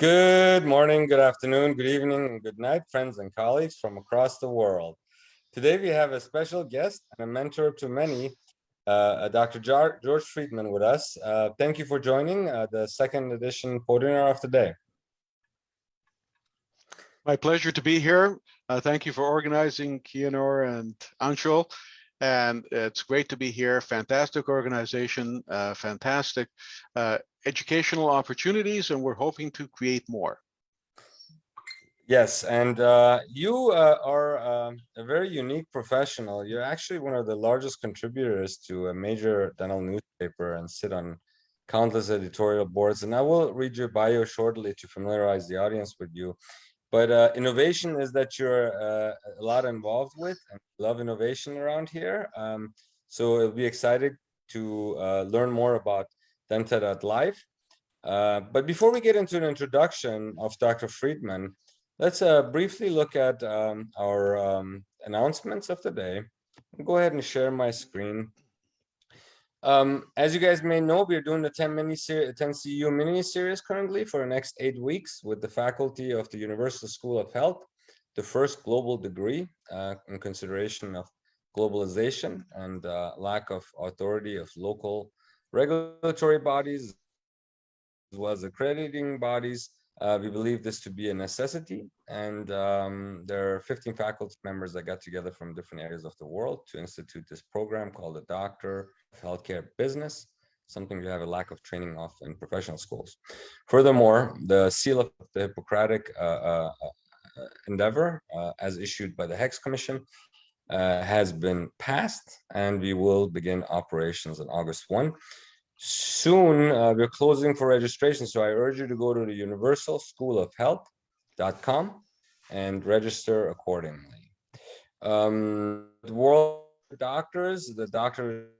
Good morning, good afternoon, good evening, and good night, friends and colleagues from across the world. Today we have a special guest and a mentor to many, Dr. George Freedman with us. Thank you for joining the second edition podium of the day. My pleasure to be here. Thank you for organizing, Kianor and Anshul. And it's great to be here. Fantastic organization, fantastic educational opportunities, and we're hoping to create more. Yes, and you are a very unique professional. You're actually one of the largest contributors to a major dental newspaper and sit on countless editorial boards. And I will read your bio shortly to familiarize the audience with you. But innovation is that you're a lot involved with and love innovation around here. So it'll be excited to learn more about Denta.Live. But before we get into an introduction of Dr. Freedman, let's briefly look at our announcements of the day. I'll go ahead and share my screen. As you guys may know, we're doing the 10 CEU mini series currently for the next 8 weeks with the faculty of the Universal School of Health, the first global degree in consideration of globalization and lack of authority of local regulatory bodies as well as accrediting bodies. We believe this to be a necessity, and there are 15 faculty members that got together from different areas of the world to institute this program called the Doctor of Healthcare Business, something we have a lack of training of in professional schools. Furthermore, the seal of the Hippocratic endeavor, as issued by the HEX Commission, has been passed, and we will begin operations on August 1. Soon, we're closing for registration, so I urge you to go to the universalschoolofhealth.com and register accordingly. The world of doctors, the doctor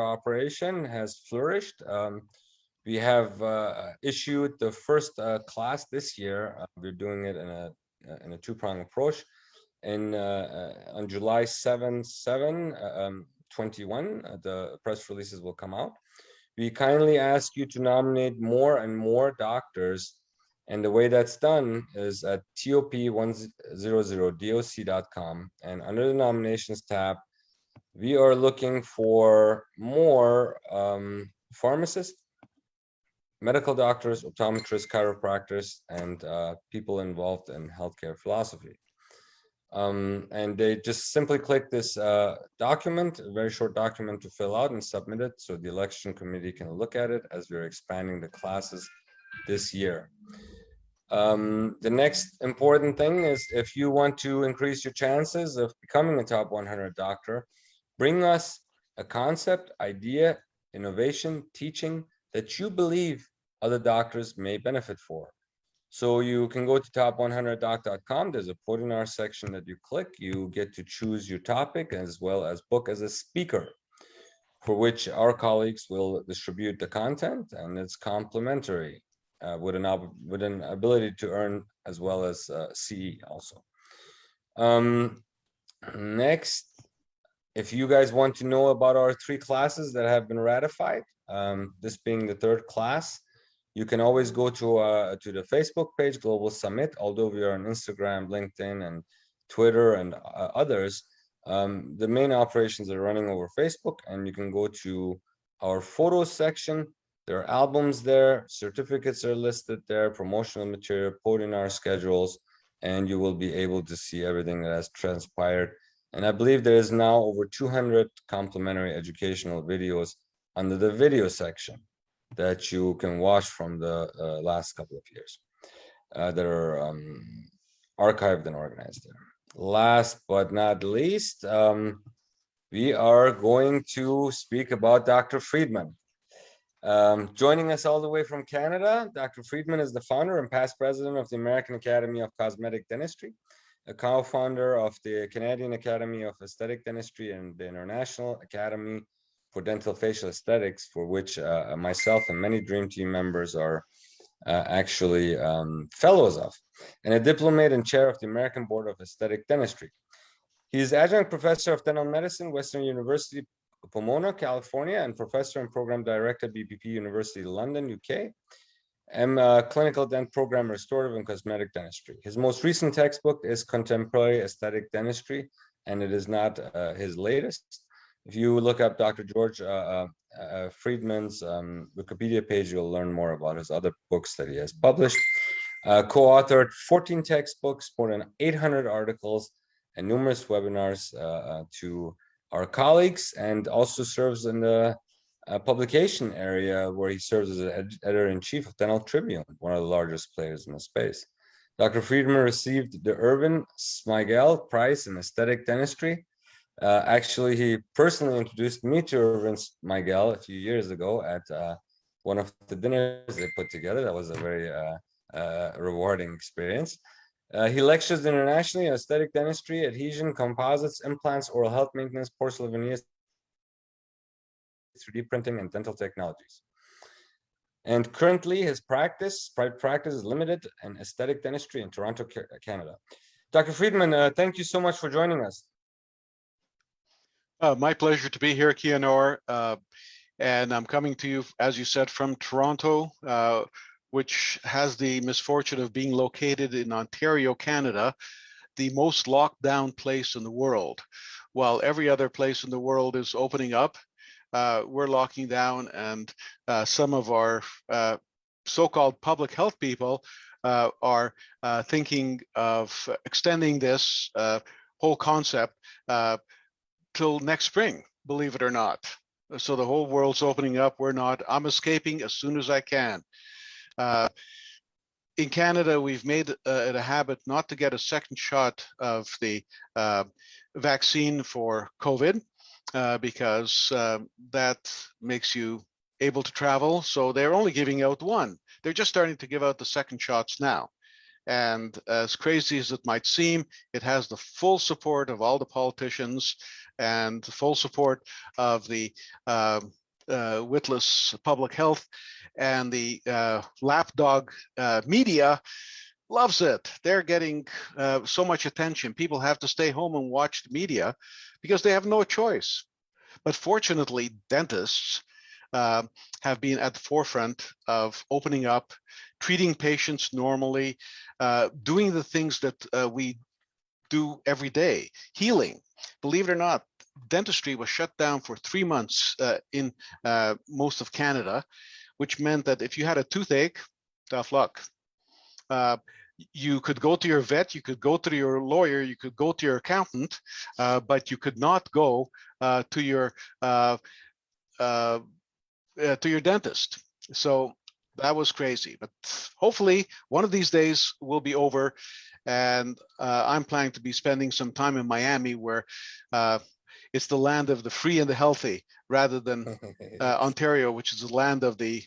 operation has flourished. We have issued the first class this year. We're doing it in a two-pronged approach. On July 21, the press releases will come out. We kindly ask you to nominate more and more doctors, and the way that's done is at top100doc.com, and under the nominations tab, we are looking for more pharmacists, medical doctors, optometrists, chiropractors, and people involved in healthcare philosophy. And they just simply click this document, a very short document to fill out and submit it so the election committee can look at it as we're expanding the classes this year. The next important thing is if you want to increase your chances of becoming a top 100 doctor, bring us a concept, idea, innovation, teaching that you believe other doctors may benefit for. So you can go to top100doc.com. There's a webinar section that you click. You get to choose your topic as well as book as a speaker, for which our colleagues will distribute the content, and it's complimentary with an ability to earn as well as CE also. Next, if you guys want to know about our 3 classes that have been ratified, this being the 3rd class, you can always go to the Facebook page, Global Summit. Although we are on Instagram, LinkedIn, and Twitter, and others, the main operations are running over Facebook, and you can go to our photos section. There are albums there, certificates are listed there, promotional material, podium schedules, and you will be able to see everything that has transpired. And I believe there is now over 200 complimentary educational videos under the video section that you can watch from the last couple of years that are archived and organized there. Last but not least, we are going to speak about Dr. Freedman. Joining us all the way from Canada, Dr. Freedman is the founder and past president of the American Academy of Cosmetic Dentistry, a co-founder of the Canadian Academy of Aesthetic Dentistry and the International Academy for Dental Facial Aesthetics, for which myself and many Dream Team members are actually fellows of, and a diplomat and chair of the American Board of Aesthetic Dentistry. He is adjunct professor of dental medicine, Western University, Pomona, California, and professor and program director, BPP University, London, UK. Clinical Dent Program, Restorative and Cosmetic Dentistry. His most recent textbook is Contemporary Aesthetic Dentistry, and it is not his latest. If you look up Dr. George Freedman's Wikipedia page, you'll learn more about his other books that he has published. Co-authored 14 textbooks, more than 800 articles, and numerous webinars to our colleagues, and also serves in the publication area where he serves as editor-in-chief of Dental Tribune, one of the largest players in the space. Dr. Freedman received the Irvin Smigel Prize in Aesthetic Dentistry. Actually, he personally introduced me to Irvin Smigel a few years ago at one of the dinners they put together. That was a very rewarding experience. He lectures internationally on aesthetic dentistry, adhesion, composites, implants, oral health maintenance, porcelain veneers, 3D printing, and dental technologies. And currently his private practice is limited in aesthetic dentistry in Toronto, Canada. Dr. Freedman, thank you so much for joining us. My pleasure to be here, Kianor. And I'm coming to you, as you said, from Toronto, which has the misfortune of being located in Ontario, Canada, the most locked down place in the world. While every other place in the world is opening up, we're locking down, and some of our so-called public health people are thinking of extending this whole concept till next spring, believe it or not. So the whole world's opening up. We're not. I'm escaping as soon as I can. In Canada, we've made it a habit not to get a second shot of the vaccine for COVID because that makes you able to travel. So they're only giving out one. They're just starting to give out the second shots now. And as crazy as it might seem, it has the full support of all the politicians and the full support of the witless public health, and the lapdog media loves it. They're getting so much attention. People have to stay home and watch the media because they have no choice. But fortunately, dentists have been at the forefront of opening up, treating patients normally, doing the things that we do every day, healing. Believe it or not, dentistry was shut down for 3 months in most of Canada, which meant that if you had a toothache, tough luck. You could go to your vet, you could go to your lawyer, you could go to your accountant, but you could not go to your dentist. So that was crazy. But hopefully one of these days will be over, and I'm planning to be spending some time in Miami, where it's the land of the free and the healthy, rather than Ontario, which is the land of the...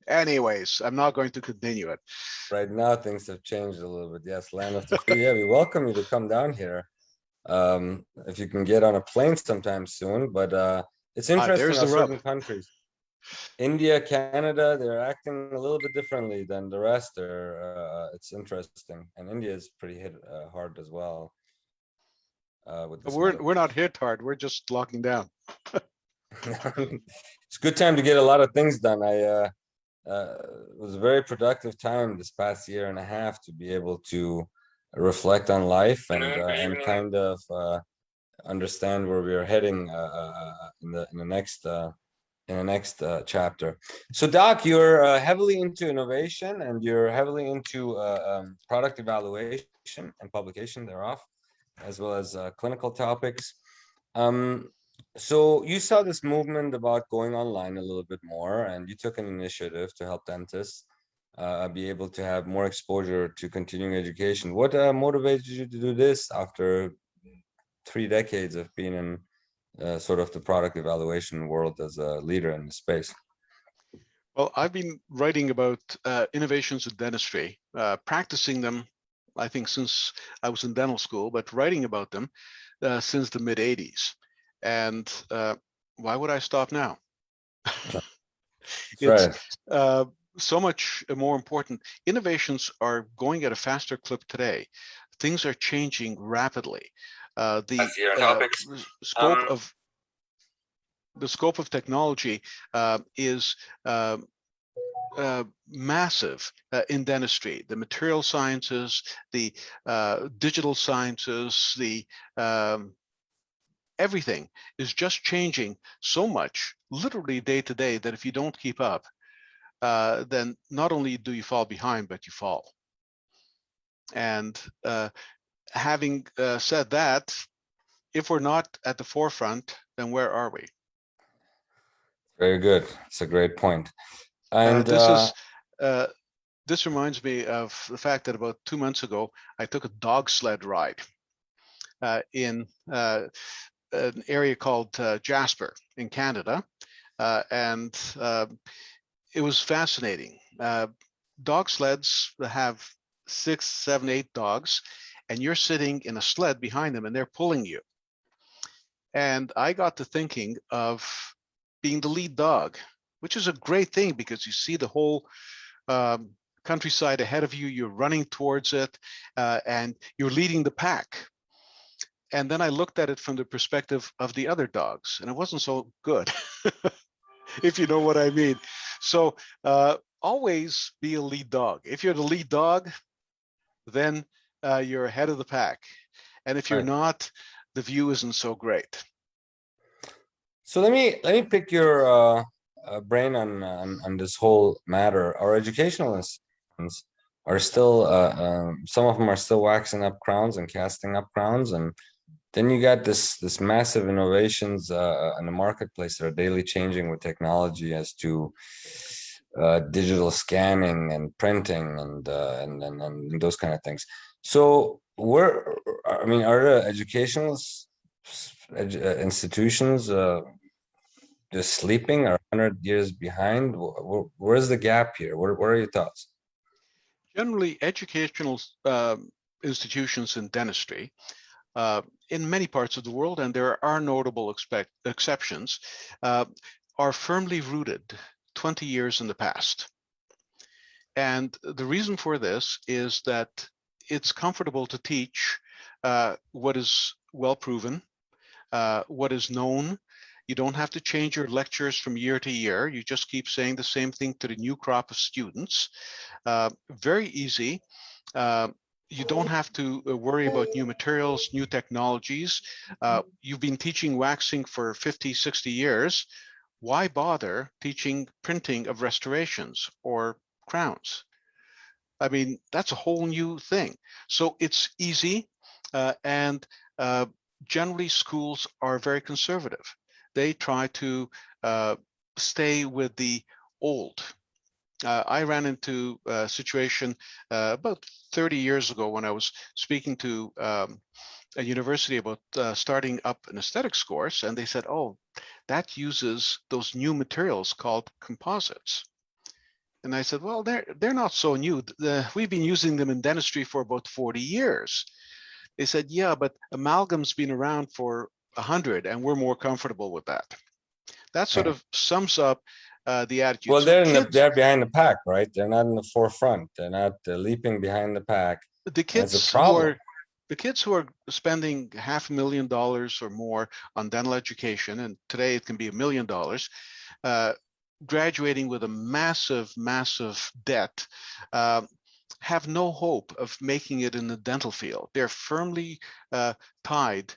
Anyways, I'm not going to continue it. Right now, things have changed a little bit. Yes, land of the free. Yeah, we welcome you to come down here. If you can get on a plane sometime soon, but it's interesting how certain countries, India, Canada, they're acting a little bit differently than the rest. It's interesting, and India is pretty hit hard as well. With this we're not hit hard. We're just locking down. It's a good time to get a lot of things done. It was a very productive time this past year and a half to be able to reflect on life and kind of understand where we are heading in the next chapter. So Doc, you're heavily into innovation, and you're heavily into product evaluation and publication thereof, as well as clinical topics. So you saw this movement about going online a little bit more, and you took an initiative to help dentists be able to have more exposure to continuing education. What motivated you to do this after 3 decades of being in sort of the product evaluation world as a leader in the space? Well, I've been writing about innovations in dentistry, practicing them, I think, since I was in dental school, but writing about them since the mid-'80s. And why would I stop now? It's right. So much more important. Innovations are going at a faster clip today. Things are changing rapidly. The scope of technology is massive in dentistry. The material sciences, the digital sciences, the everything is just changing so much, literally day to day, that if you don't keep up, then not only do you fall behind, but you fall. And having said that, if we're not at the forefront, then where are we? Very good. It's a great point. And this reminds me of the fact that about 2 months ago, I took a dog sled ride in an area called Jasper in Canada, and it was fascinating. Dog sleds have 6, 7, 8 dogs, and you're sitting in a sled behind them, and they're pulling you. And I got to thinking of being the lead dog, which is a great thing because you see the whole countryside ahead of you, you're running towards it, and you're leading the pack. And then I looked at it from the perspective of the other dogs, and it wasn't so good, if you know what I mean. So always be a lead dog. If you're the lead dog, then you're ahead of the pack. And if you're not, the view isn't so great. So let me pick your brain on this whole matter. Our educational institutions are still some of them are still waxing up crowns and casting up crowns, and then you got this massive innovations in the marketplace that are daily changing with technology as to digital scanning and printing and those kind of things. So I mean, are the educational institutions just sleeping or 100 years behind? Where's the gap here? What are your thoughts? Generally, educational institutions in dentistry in many parts of the world, and there are notable exceptions, are firmly rooted 20 years in the past. And the reason for this is that it's comfortable to teach what is well proven, what is known. You don't have to change your lectures from year to year. You just keep saying the same thing to the new crop of students. Very easy. You don't have to worry about new materials, new technologies. You've been teaching waxing for 50, 60 years. Why bother teaching printing of restorations or crowns? I mean, that's a whole new thing. So it's easy, and generally schools are very conservative. They try to stay with the old. I ran into a situation about 30 years ago when I was speaking to a university about starting up an aesthetics course, and they said, oh, that uses those new materials called composites. And I said, well, they're not so new. We've been using them in dentistry for about 40 years. They said, yeah, but amalgam's been around for 100, and we're more comfortable with that. That sort of sums up the attitude. Well, they're behind the pack, right? They're not in the forefront. They're not leaping behind the pack. The kids who are spending $500,000 or more on dental education, and today it can be $1 million, graduating with a massive, massive debt, have no hope of making it in the dental field. They're firmly tied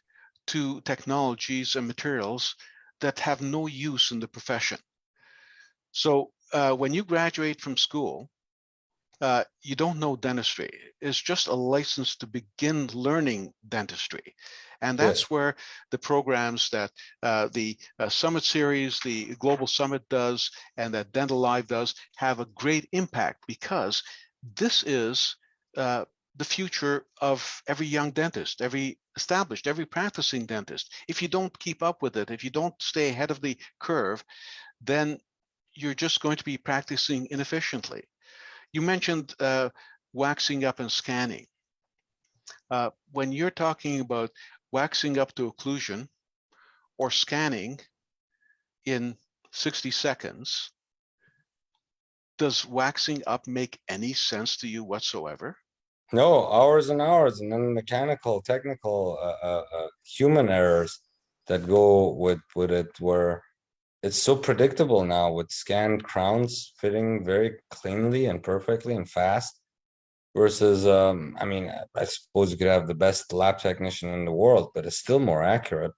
to technologies and materials that have no use in the profession. So when you graduate from school, you don't know dentistry. It's just a license to begin learning dentistry. And that's where the programs that the Summit Series, the Global Summit does, and that Denta.Live does have a great impact, because this is the future of every young dentist, every established, every practicing dentist. If you don't keep up with it, if you don't stay ahead of the curve, then you're just going to be practicing inefficiently. You mentioned waxing up and scanning. When you're talking about waxing up to occlusion or scanning in 60 seconds, does waxing up make any sense to you whatsoever? No, hours and hours, and then mechanical, technical, human errors that go with it, where it's so predictable now with scanned crowns fitting very cleanly and perfectly and fast. Versus, I mean, I suppose you could have the best lab technician in the world, but it's still more accurate.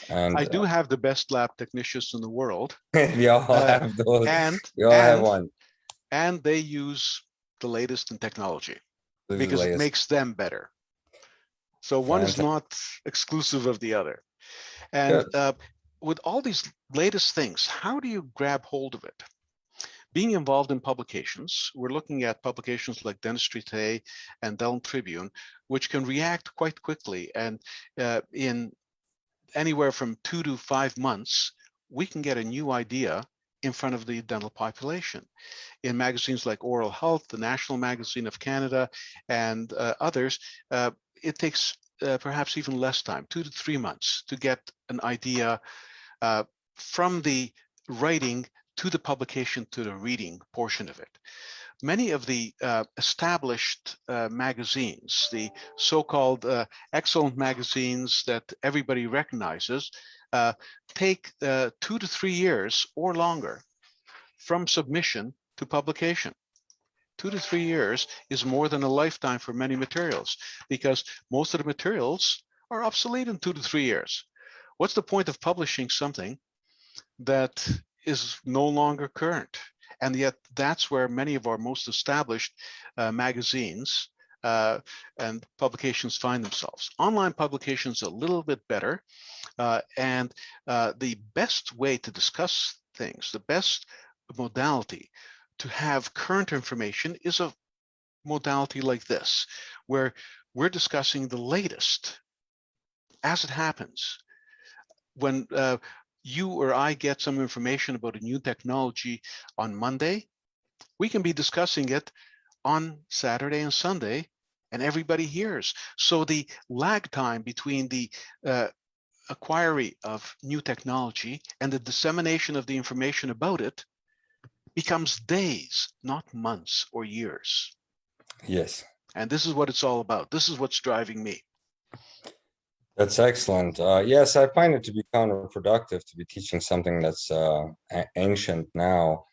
And I do have the best lab technicians in the world, we all have those. and We all have one. and they use the latest in technology This is the because it latest. makes them better. So one is Fantastic. not exclusive of the other. And Good. with all these latest things, how do you grab hold of it? Being involved in publications, we're looking at publications like Dentistry Today and Dental Tribune, which can react quite quickly. And in anywhere from 2 to 5 months, we can get a new idea in front of the dental population. In magazines like Oral Health, the National Magazine of Canada, and others, it takes perhaps even less time, 2 to 3 months, to get an idea from the writing to the publication to the reading portion of it. Many of the established magazines, the so-called excellent magazines that everybody recognizes, take 2 to 3 years or longer from submission to publication. 2 to 3 years is more than a lifetime for many materials, because most of the materials are obsolete in 2 to 3 years. What's the point of publishing something that is no longer current? And yet that's where many of our most established magazines and publications find themselves. Online publications are a little bit better, and the best way to discuss things, the best modality to have current information is a modality like this, where we're discussing the latest as it happens. When you or I get some information about a new technology on Monday, we can be discussing it on Saturday and Sunday, and everybody hears. So the lag time between the acquiry of new technology and the dissemination of the information about it becomes days, not months or years. Yes. And this is what it's all about. This is what's driving me. That's excellent. Yes, I find it to be counterproductive to be teaching something that's ancient now,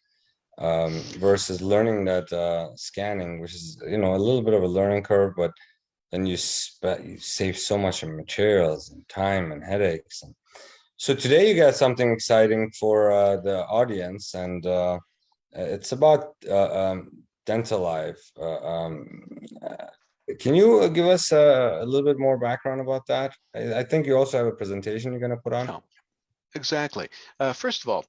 versus learning that scanning, which is, a little bit of a learning curve, but then you save so much in materials and time and headaches. And so today you got something exciting for the audience, and it's about Denta.Live. Can you give us a little bit more background about that? I think you also have a presentation you're going to put on. Yeah, exactly. First of all,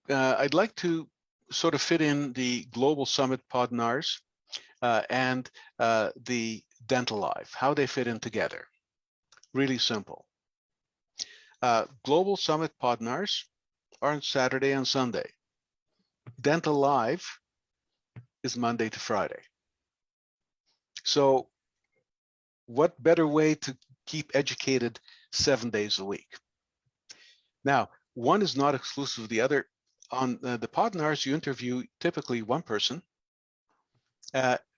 I'd like to sort of fit in the Global Summit Podnars and the Denta.Live, how they fit in together. Really simple. Global Summit Podnars are on Saturday and Sunday. Denta.Live is Monday to Friday. So what better way to keep educated 7 days a week? Now, one is not exclusive of the other. On the Podnars, you interview typically one person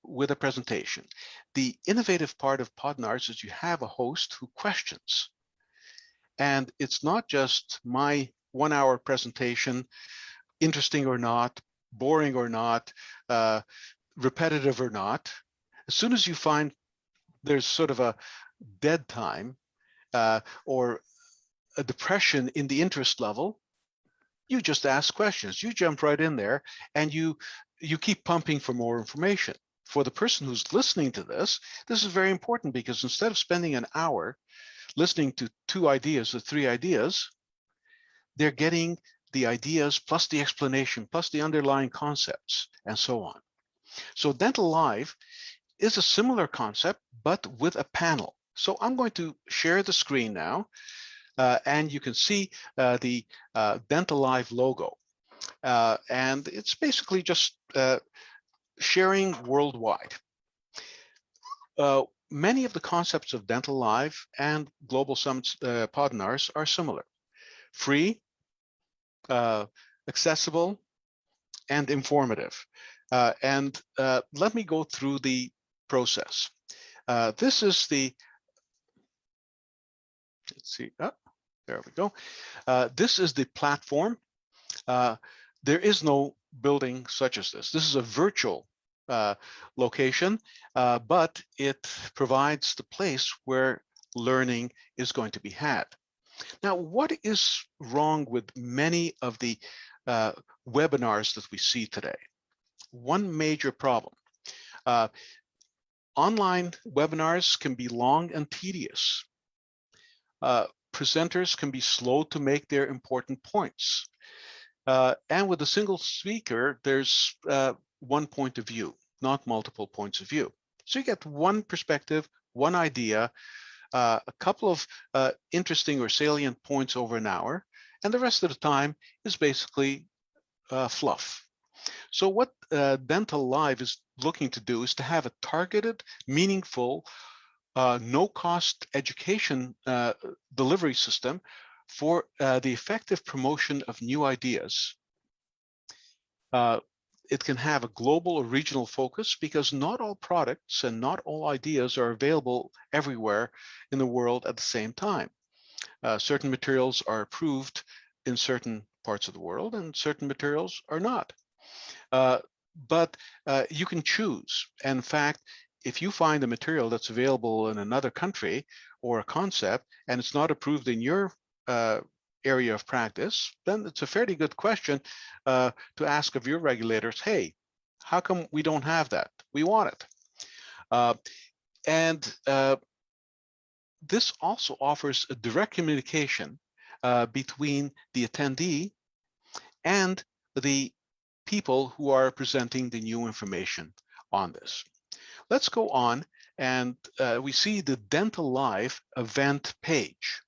with a presentation. The innovative part of Podnars is you have a host who questions. And it's not just my 1 hour presentation, interesting or not, boring or not, repetitive or not. As soon as you find there's sort of a dead time or a depression in the interest level, you just ask questions. You jump right in there and you keep pumping for more information. For the person who's listening to this is very important, because instead of spending an hour listening to 2 ideas or 3 ideas, they're getting the ideas plus the explanation plus the underlying concepts and so on. So Denta.Live is a similar concept, but with a panel. So I'm going to share the screen now, and you can see the Denta.Live logo. And it's basically just sharing worldwide. Many of the concepts of Denta.Live and Global Summit Podnars are similar. Free, accessible, and informative. And let me go through the process. This is the, let's see, there we go. This is the platform There is no building such as this. This is a virtual location, but it provides the place where learning is going to be had. Now, what is wrong with many of the webinars that we see today? One major problem. Online webinars can be long and tedious. Presenters can be slow to make their important points. And with a single speaker, there's one point of view, not multiple points of view. So you get one perspective, one idea, a couple of interesting or salient points over an hour, and the rest of the time is basically fluff. So what Denta.Live is looking to do is to have a targeted, meaningful, no-cost education delivery system for the effective promotion of new ideas. It can have a global or regional focus because not all products and not all ideas are available everywhere in the world at the same time. Certain materials are approved in certain parts of the world and certain materials are not. But you can choose. And in fact, if you find a material that's available in another country or a concept and it's not approved in your area of practice, then it's a fairly good question to ask of your regulators, hey, how come we don't have that? We want it. This also offers a direct communication between the attendee and the people who are presenting the new information on this. Let's go on, and we see the Denta.Live event page.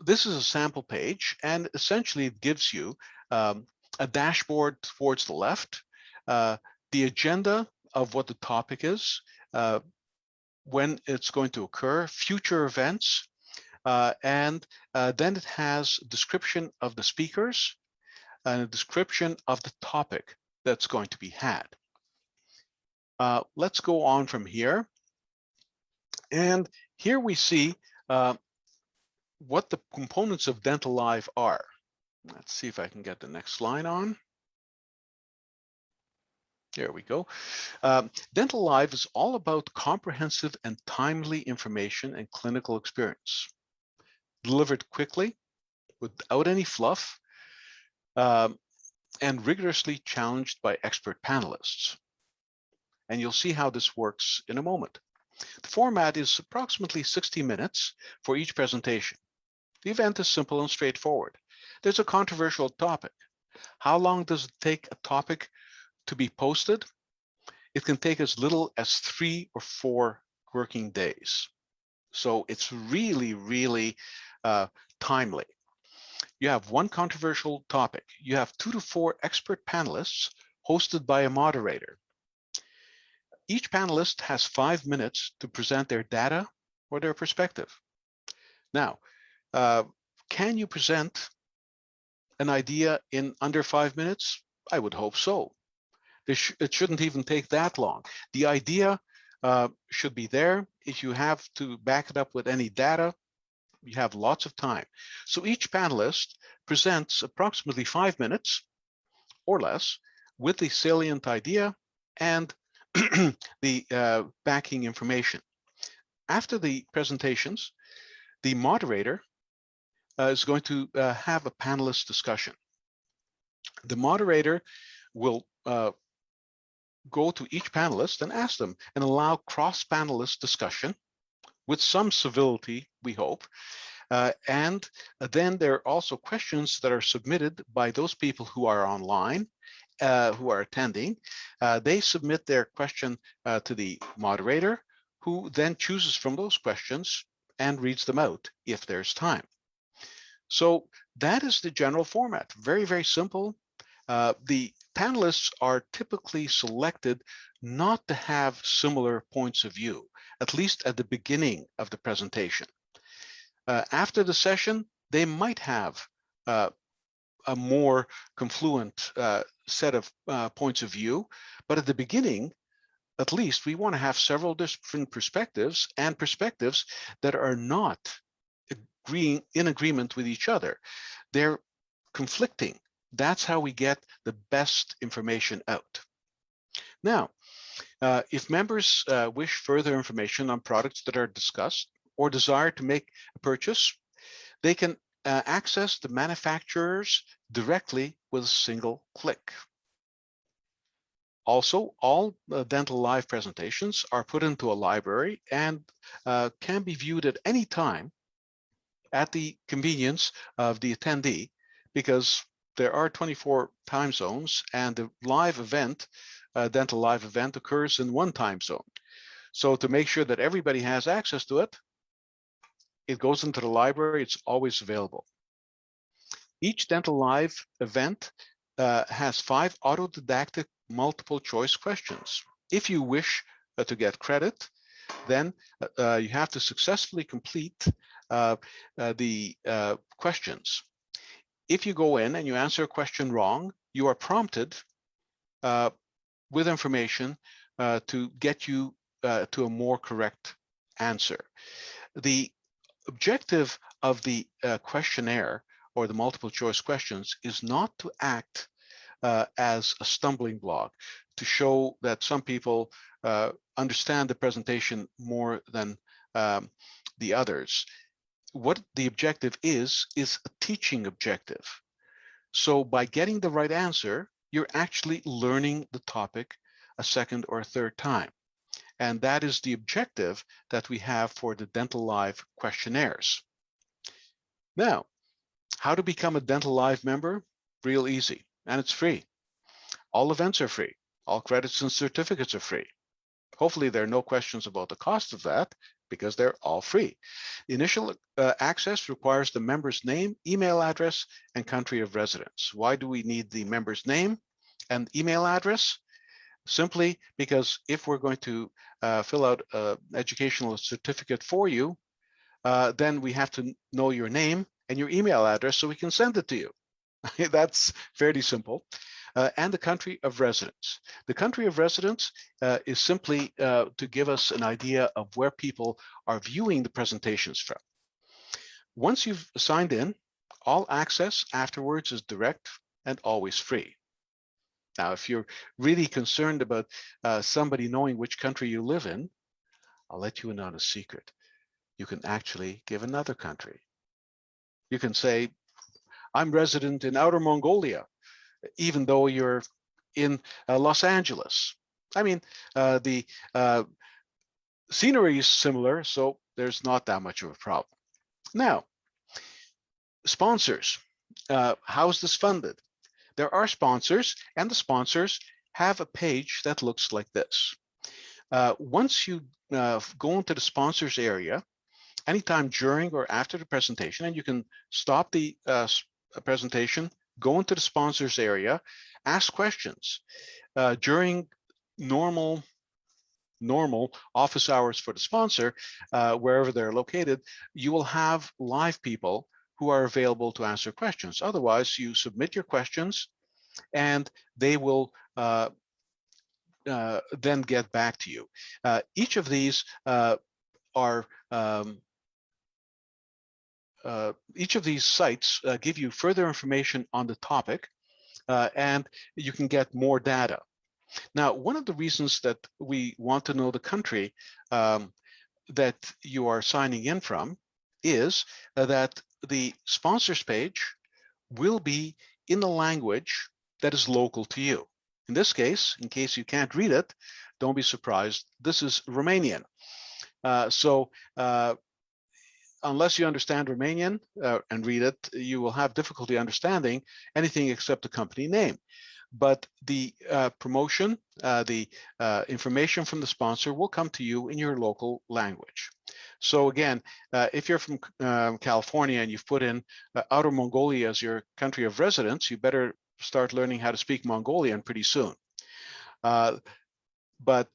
This is a sample page, and essentially it gives you a dashboard towards the left, the agenda of what the topic is, when it's going to occur, future events, and then it has a description of the speakers and a description of the topic that's going to be had. Let's go on from here. And here we see what the components of Denta.Live are. Let's see if I can get the next slide on. There we go. Denta.Live is all about comprehensive and timely information and clinical experience, delivered quickly, without any fluff, and rigorously challenged by expert panelists. And you'll see how this works in a moment. The format is approximately 60 minutes for each presentation. The event is simple and straightforward. There's a controversial topic. How long does it take a topic to be posted? It can take as little as 3 or 4 working days. So it's really, really timely. You have one controversial topic. You have 2 to 4 expert panelists hosted by a moderator. Each panelist has 5 minutes to present their data or their perspective. Now, can you present an idea in under 5 minutes? I would hope so. It shouldn't even take that long. The idea should be there. If you have to back it up with any data, you have lots of time. So each panelist presents approximately 5 minutes or less with the salient idea and the backing information. After the presentations, the moderator is going to have a panelist discussion. The moderator will go to each panelist and ask them and allow cross-panelist discussion with some civility, we hope. And then there are also questions that are submitted by those people who are online, who are attending. They submit their question to the moderator, who then chooses from those questions and reads them out if there's time. So that is the general format. Very, very simple. The panelists are typically selected not to have similar points of view, at least at the beginning of the presentation. After the session, they might have a more confluent set of points of view, but at the beginning, at least, we want to have several different perspectives and perspectives that are not in agreement with each other. They're conflicting. That's how we get the best information out. Now, if members wish further information on products that are discussed or desire to make a purchase, they can access the manufacturers directly with a single click. Also, all Denta.Live presentations are put into a library and can be viewed at any time at the convenience of the attendee, because there are 24 time zones and the live event, Denta.Live event, occurs in one time zone. So to make sure that everybody has access to it, it goes into the library. It's always available. Each Denta.Live event has 5 autodidactic multiple choice questions. If you wish to get credit, then you have to successfully complete the questions. If you go in and you answer a question wrong, you are prompted with information to get you to a more correct answer. The objective of the questionnaire or the multiple choice questions is not to act as a stumbling block, to show that some people understand the presentation more than the others. What the objective is a teaching objective. So by getting the right answer, you're actually learning the topic a second or a third time. And that is the objective that we have for the Denta.Live questionnaires. Now, how to become a Denta.Live member? Real easy, and it's free. All events are free. All credits and certificates are free. Hopefully there are no questions about the cost of that, because they're all free. The initial access requires the member's name, email address, and country of residence. Why do we need the member's name and email address? Simply because if we're going to fill out an educational certificate for you, then we have to know your name and your email address so we can send it to you. That's fairly simple. And the country of residence. The country of residence is simply to give us an idea of where people are viewing the presentations from. Once you've signed in, all access afterwards is direct and always free. Now, if you're really concerned about somebody knowing which country you live in, I'll let you in on a secret. You can actually give another country. You can say, I'm resident in Outer Mongolia, even though you're in Los Angeles. I mean, the scenery is similar, so there's not that much of a problem. Now, sponsors. How is this funded? There are sponsors, and the sponsors have a page that looks like this. Once you go into the sponsors area, anytime during or after the presentation, and you can stop the presentation, go into the sponsors area, ask questions. During normal office hours for the sponsor, wherever they're located, you will have live people who are available to answer questions. Otherwise, you submit your questions and they will then get back to you. Each of these each of these sites give you further information on the topic, and you can get more data. Now, one of the reasons that we want to know the country that you are signing in from is that the sponsors page will be in the language that is local to you. In this case, in case you can't read it, don't be surprised. This is Romanian. Unless you understand Romanian and read it, you will have difficulty understanding anything except the company name. But the promotion, the information from the sponsor will come to you in your local language. So again, if you're from California and you've put in Outer Mongolia as your country of residence, you better start learning how to speak Mongolian pretty soon. But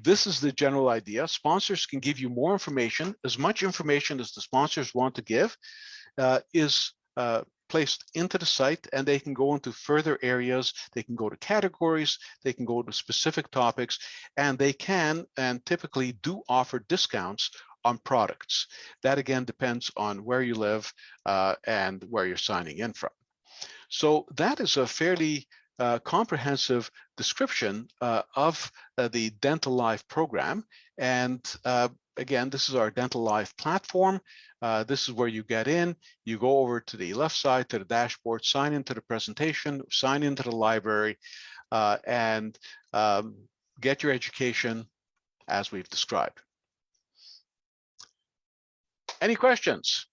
this is the general idea. Sponsors can give you more information. As much information as the sponsors want to give is placed into the site, and they can go into further areas. They can go to categories, they can go to specific topics, and they can and typically do offer discounts on products. That again depends on where you live and where you're signing in from. So that is a fairly comprehensive description of the Denta.Live program. And again, this is our Denta.Live platform. This is where you get in, you go over to the left side to the dashboard, sign into the presentation, sign into the library, and get your education as we've described. Any questions?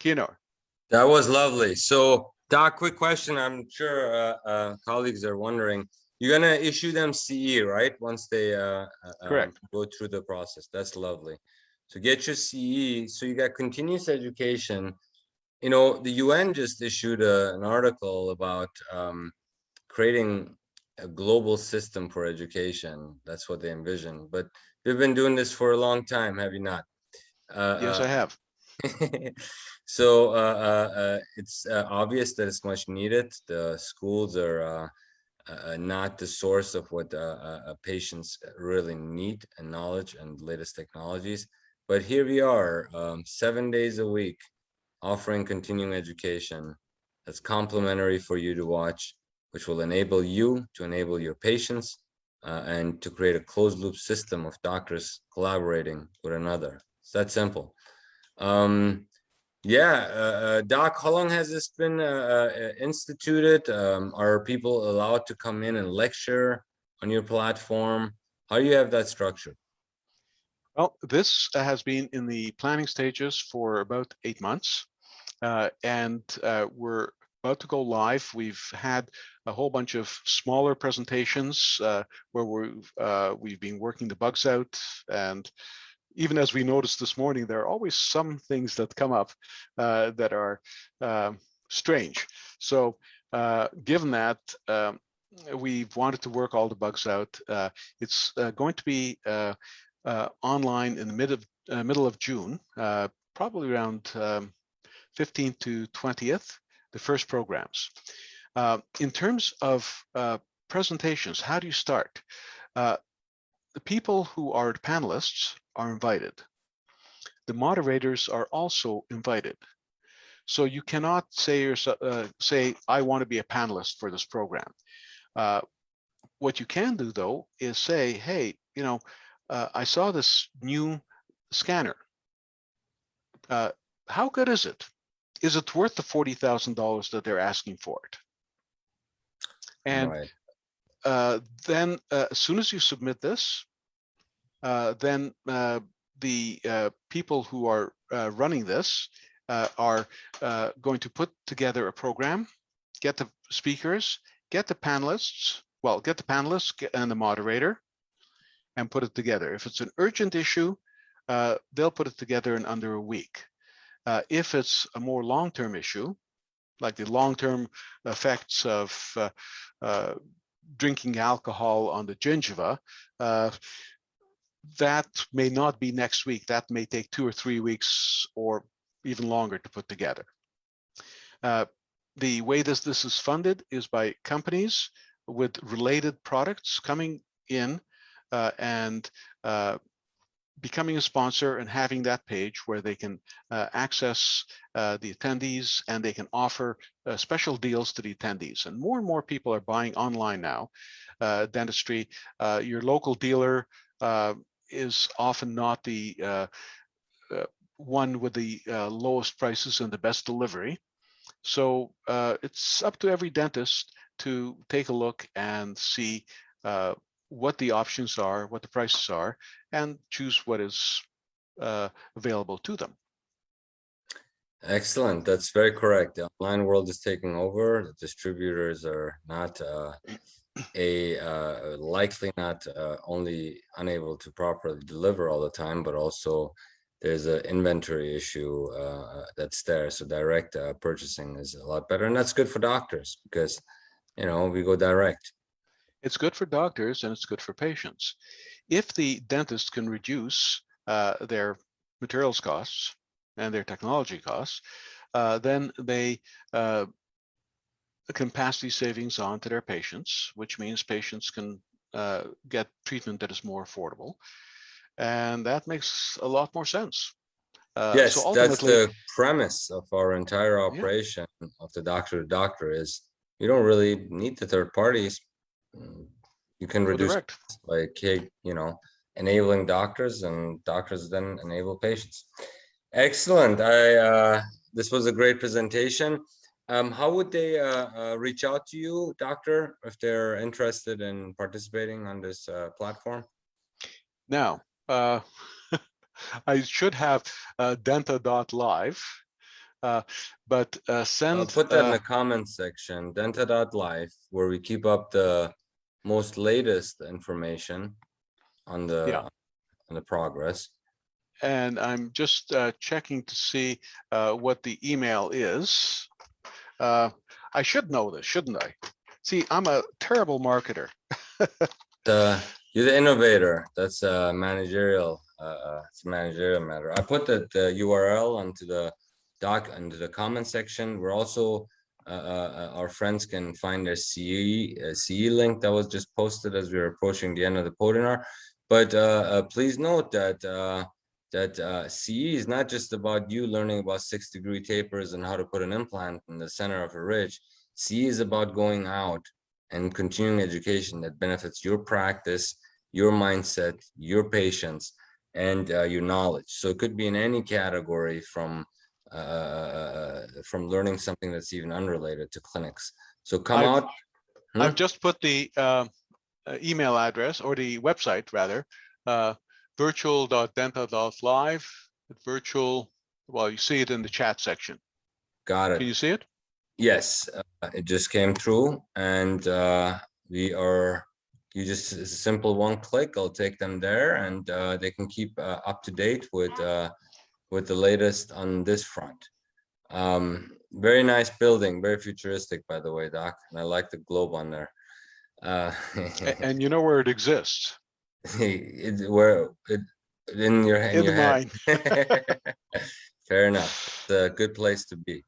Kianor. That was lovely. So, Doc, quick question. I'm sure colleagues are wondering. You're gonna issue them CE, right? Once they Correct. go through the process. That's lovely. So get your CE. So you got continuous education. You know, the UN just issued an article about creating a global system for education. That's what they envision. But we've been doing this for a long time, have you not? Yes, I have. So it's obvious that it's much needed. The schools are not the source of what patients really need and knowledge and latest technologies. But here we are, 7 days a week, offering continuing education that's complimentary for you to watch, which will enable you to enable your patients and to create a closed loop system of doctors collaborating with another. It's that simple. Yeah, Doc, how long has this been instituted? Are people allowed to come in and lecture on your platform? How do you have that structured? Well, this has been in the planning stages for about 8 months, and we're about to go live. We've had a whole bunch of smaller presentations where we've been working the bugs out, and even as we noticed this morning, there are always some things that come up that are strange. So given that, we've wanted to work all the bugs out. It's going to be online in the middle of June, probably around 15th to 20th, the first programs. In terms of presentations, how do you start? The people who are the panelists are invited. The moderators are also invited. So you cannot say, I want to be a panelist for this program. What you can do, though, is say, hey, I saw this new scanner. How good is it? Is it worth the $40,000 that they're asking for it? And right. Then as soon as you submit this, then the people who are running this are going to put together a program, get the speakers, get the panelists, and the moderator, and put it together. If it's an urgent issue, they'll put it together in under a week. If it's a more long-term issue, like the long-term effects of drinking alcohol on the gingiva, that may not be next week. That may take 2 or 3 weeks or even longer to put together. The way this is funded is by companies with related products coming in and becoming a sponsor and having that page where they can access the attendees, and they can offer special deals to the attendees. And more people are buying online now. Dentistry, your local dealer is often not the one with the lowest prices and the best delivery. So it's up to every dentist to take a look and see what the options are, what the prices are, and choose what is available to them. Excellent. That's very correct. The online world is taking over. The distributors are not likely not only unable to properly deliver all the time, but also there's an inventory issue that's there. So direct purchasing is a lot better, and that's good for doctors because we go direct. It's good for doctors and it's good for patients. If the dentist can reduce their materials costs and their technology costs, then they can pass these savings on to their patients, which means patients can get treatment that is more affordable. And that makes a lot more sense. Yes, So that's ultimately, the premise of our entire yeah, operation of the doctor to doctor is you don't really need the third parties. You can go reduce direct. by enabling doctors, and doctors then enable patients. Excellent. This was a great presentation. How would they reach out to you, doctor, if they're interested in participating on this platform? Now, I should have Denta.Live, but I'll send. put that in the comments section, Denta.Live, where we keep up the most latest information on Yeah, the progress. and I'm just checking to see what the email is. I should know this, shouldn't I? See, I'm a terrible marketer. You're the innovator. That's it's a managerial matter. I put the URL onto the comment section. We're also our friends can find their CE link that was just posted as we were approaching the end of the webinar. But please note that CE is not just about you learning about 6-degree tapers and how to put an implant in the center of a ridge. CE is about going out and continuing education that benefits your practice, your mindset, your patients, and your knowledge. So it could be in any category from learning something that's even unrelated to clinics. So come I've out. I've just put the email address, or the website rather, virtual.denta.live. Virtual. Well, you see it in the chat section. Got Can it. you see it? Yes, it just came through, and you just, it's a simple one click. I'll take them there, and they can keep up to date with the latest on this front. Very nice building, very futuristic, by the way, Doc, and I like the globe on there. And you know where it exists? In your In the head. mind. Fair enough. It's a good place to be.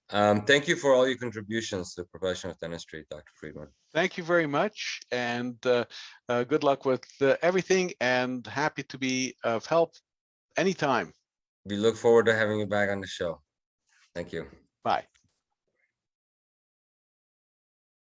Thank you for all your contributions to the profession of dentistry, Dr. Freedman. Thank you very much, and good luck with everything, and happy to be of help anytime. We look forward to having you back on the show. Thank you. Bye.